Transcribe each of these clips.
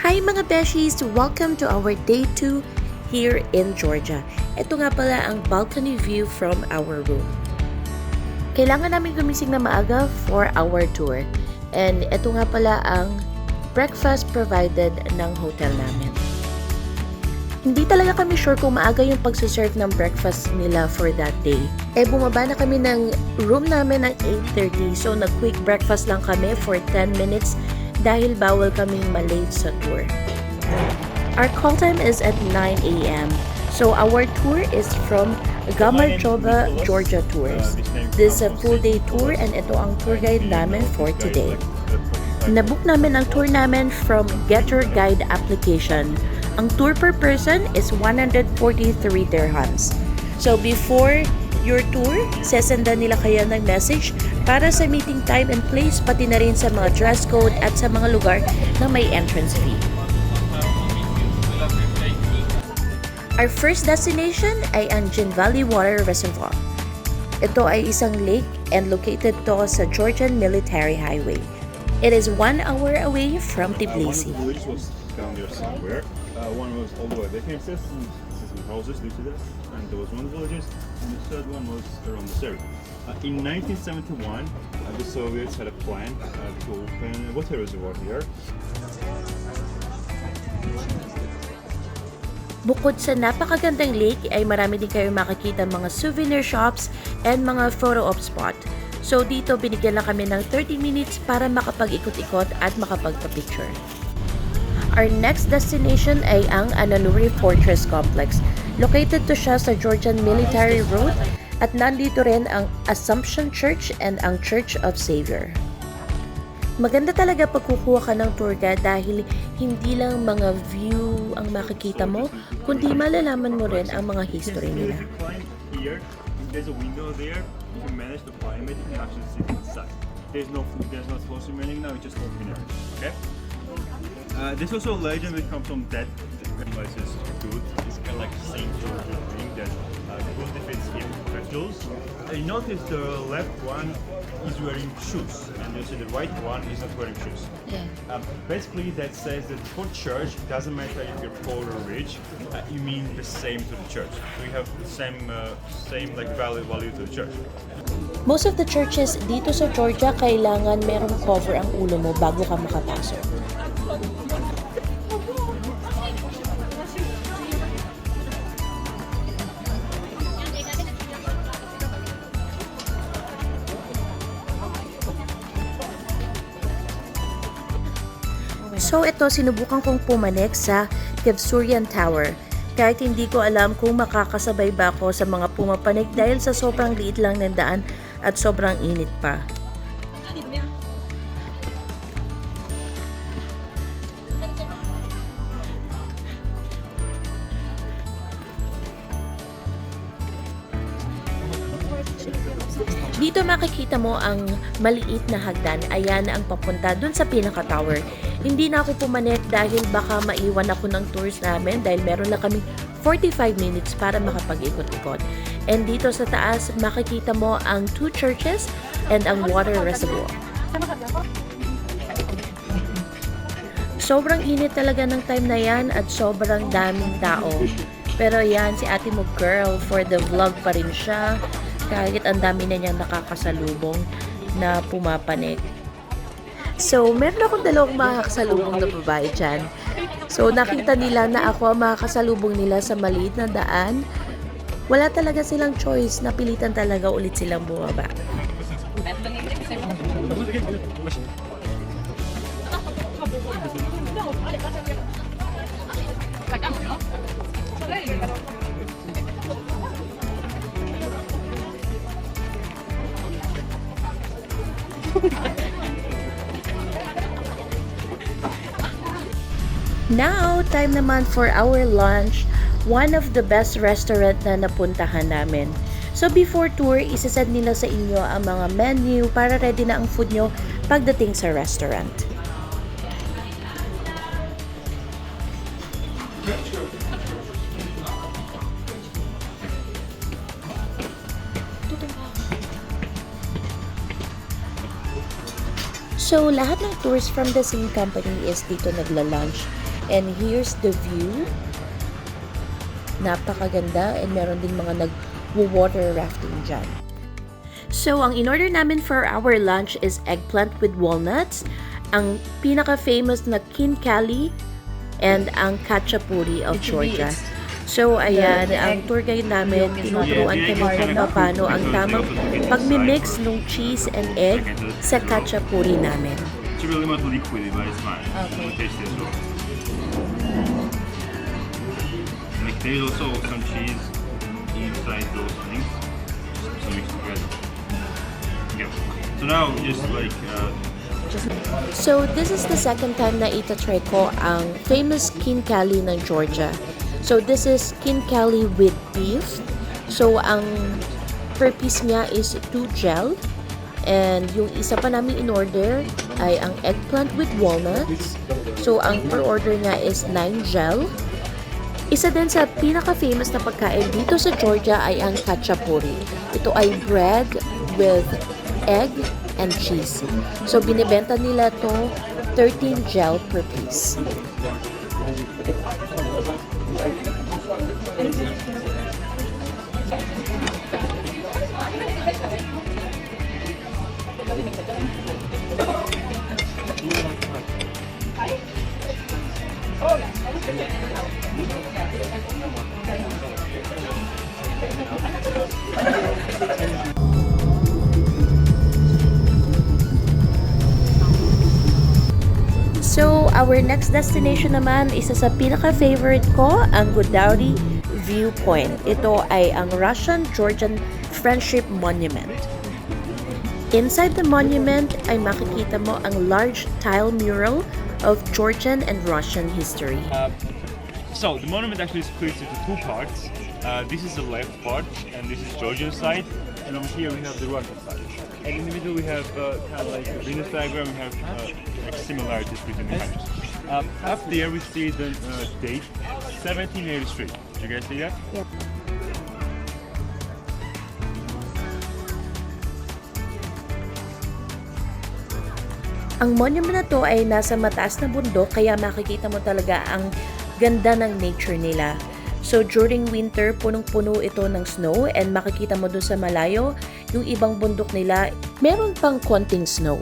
Hi mga beshies! Welcome to our day 2 here in Georgia. Ito nga pala ang balcony view from our room. Kailangan namin gumising na maaga for our tour. And ito nga pala ang breakfast provided ng hotel namin. Hindi talaga kami sure kung maaga yung pagsaserve ng breakfast nila for that day. Bumaba na kami ng room namin ng 8:30 so nag-quick breakfast lang kami for 10 minutes dahil bawal kaming malate sa tour. Our call time is at 9 a.m. So our tour is from Gamarjoba, Georgia Tours. This is a full day tour and ito ang tour guide namin for today. Nabook namin ang tour namin from Get Your Guide application. Ang tour per person is 143 dirhams. So before your tour, sesendan nila kayo ng message para sa meeting time and place, pati na rin sa mga dress code at sa mga lugar na may entrance fee. Our first destination ay ang Jin Valley Water Reservoir. Ito ay isang lake and located to sa Georgian Military Highway. It is 1 hour away from Tbilisi. One of the villages was down there somewhere. One was all the way back here. It says some houses due to that, and there was one villages, and the third one was around this area. In 1971, the Soviets had a plan to open a water reservoir here. Bukod sa napakagandang lake ay marami din kayo makikita mga souvenir shops and mga photo op spot. So dito binigyan lang kami ng 30 minutes para makapag-ikot-ikot at makapagpa-picture. Our next destination ay ang Ananuri Fortress Complex. Located to siya sa Georgian Military Road at nandito rin ang Assumption Church and ang Church of Savior. Maganda talaga pag kukuha ka ng tour guide dahil hindi lang mga view ang makikita mo, kundi malalaman mo rin ang mga history nila. Here, there's a window there. If you manage to climb it, you can actually sit inside. There's no close remaining now. It's just open area. Okay. There's also a legend that comes from that is good. It's kind of like Saint George thing that good defeats evil angels. You notice the left one is wearing shoes, and you see the right one is not wearing shoes. Yeah. Basically, that says that for church, it doesn't matter if you're poor or rich. You mean the same to the church. We have the same like value to the church. Most of the churches dito sa Georgia kailangan merong cover ang ulo mo bago ka makapasok. So ito, sinubukan kong pumanik sa Kevsurian Tower. Kahit hindi ko alam kung makakasabay ba ako sa mga pumapanik dahil sa sobrang liit lang ng daan at sobrang init pa. Dito makikita mo ang maliit na hagdan. Ayan ang papunta dun sa pinaka-tower. Hindi na ako pumanik dahil baka maiwan ako ng tours namin dahil meron lang kami 45 minutes para makapag-ikot-ikot. And dito sa taas, makikita mo ang 2 churches and ang water reservoir. Sobrang init talaga ng time na yan at sobrang daming tao. Pero yan, si ate mo girl, for the vlog pa rin siya. Kahit ang dami na niyang nakakasalubong na pumapanik. So, meron akong dalawang makakasalubong na babae dyan. So, nakita nila na ako ang makakasalubong nila sa maliit na daan. Wala talaga silang choice. Napilitan talaga ulit silang bumaba. Now, time naman for our lunch. One of the best restaurant na napuntahan namin. So before tour, isasad nila sa inyo ang mga menu para ready na ang food nyo pagdating sa restaurant. So, lahat ng tours from the same company is dito nagla-lunch. And here's the view. Napakaganda, and meron din mga nag-water rafting dyan. So, ang in-order namin for our lunch is eggplant with walnuts, ang pinaka-famous na kinkali, and ang khachapuri of Georgia. So, ayan, ang tour guide namin, tinuturuan kami kung paano ang tamang pagmimix ng cheese and egg sa khachapuri namin. It's really much liquidy, but it's fine. Okay. We'll taste it as well. Like, there's also some cheese inside those things, so mix together. Yeah. So now, just like, So, this is the second time na itatry ko ang famous kinkali ng Georgia. So, this is kinkali with beef. So, ang per piece niya is 2 gel. And yung isa pa namin in-order ay ang eggplant with walnuts. So, ang per order niya is 9 gel. Isa din sa pinaka-famous na pagkain dito sa Georgia ay ang khachapuri. Ito ay bread with egg and cheese. So, binibenta nila to 13 gel per piece. So, our next destination naman, isa sa pinaka-favorite ko, ang Godauri Viewpoint. Ito ay ang Russian-Georgian Friendship Monument. Inside the monument ay makikita mo ang large tile mural of Georgian and Russian history. so the monument actually splits into 2 parts. This is the left part, and this is Georgian side, and over here we have the Russian side. And in the middle we have kind of like a Venus diagram. We have like similarities between the countries. Up there we see the date 1783. Did you guys see that? Yep. Ang monument na to ay nasa mataas na bundok, kaya makikita mo talaga ang ganda ng nature nila. So during winter, punong-puno ito ng snow, and makikita mo dun sa malayo, yung ibang bundok nila, meron pang konting snow.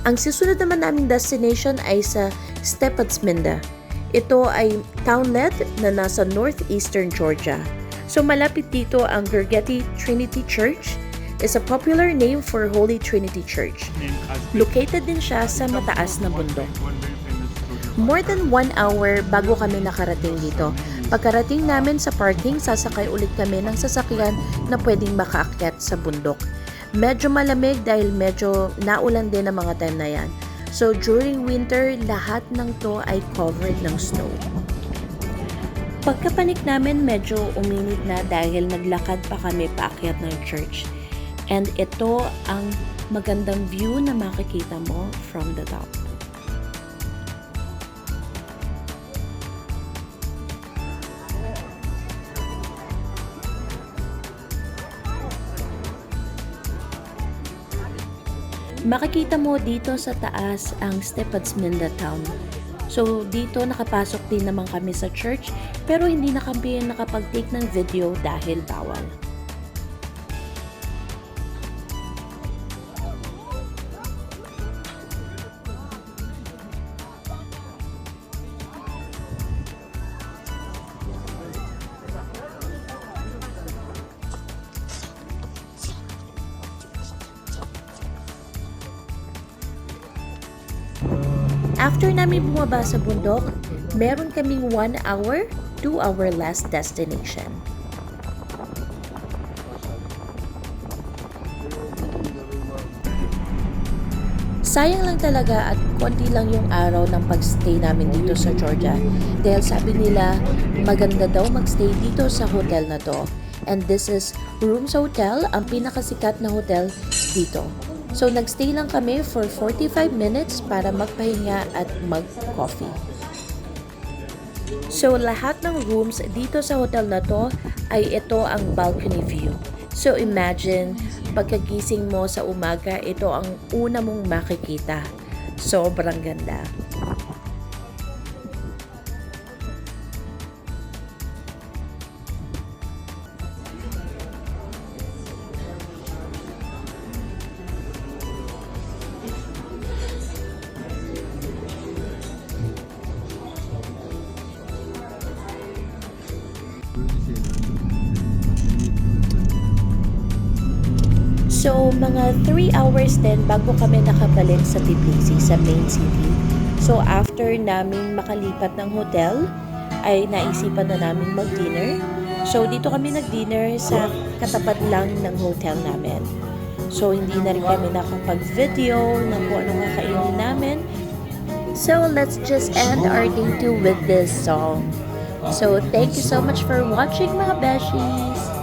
Ang susunod naman naming destination ay sa Stepatsminda. Ito ay townlet na nasa northeastern Georgia. So malapit dito ang Gergeti Trinity Church, is a popular name for Holy Trinity Church. Located din siya sa mataas na bundok. More than 1 hour bago kami nakarating dito. Pagkarating namin sa parking, sasakay ulit kami ng sasakyan na pwedeng makaakyat sa bundok. Medyo malamig dahil medyo naulan din ang mga time na yan. So during winter, lahat ng to ay covered ng snow. Pagkapanik namin, medyo uminit na dahil naglakad pa kami paakyat ng church. And ito ang magandang view na makikita mo from the top. Makikita mo dito sa taas ang Stepatsminda town. So dito nakapasok din naman kami sa church, pero hindi na kami nakapag-take ng video dahil bawal. After namin bumaba sa bundok, meron kaming 1 hour to our last destination. Sayang lang talaga at konti lang yung araw ng pagstay namin dito sa Georgia dahil sabi nila maganda daw magstay dito sa hotel na to. And this is Rooms Hotel, ang pinakasikat na hotel dito. So, nagstay lang kami for 45 minutes para magpahinga at mag-coffee. So, lahat ng rooms dito sa hotel na to ay ito ang balcony view. So, imagine, pagkagising mo sa umaga, ito ang una mong makikita. Sobrang ganda. So, mga 3 hours din bago kami nakabalik sa Tbilisi, sa main city. So, after naming makalipat ng hotel, ay naisipan na namin mag-dinner. So, dito kami nag-dinner sa katapat lang ng hotel namin. So, hindi na rin kami nakapag-video ng kung anong kakainin namin. So, let's just end our day 2 with this song. So, thank you so much for watching, mga beshies!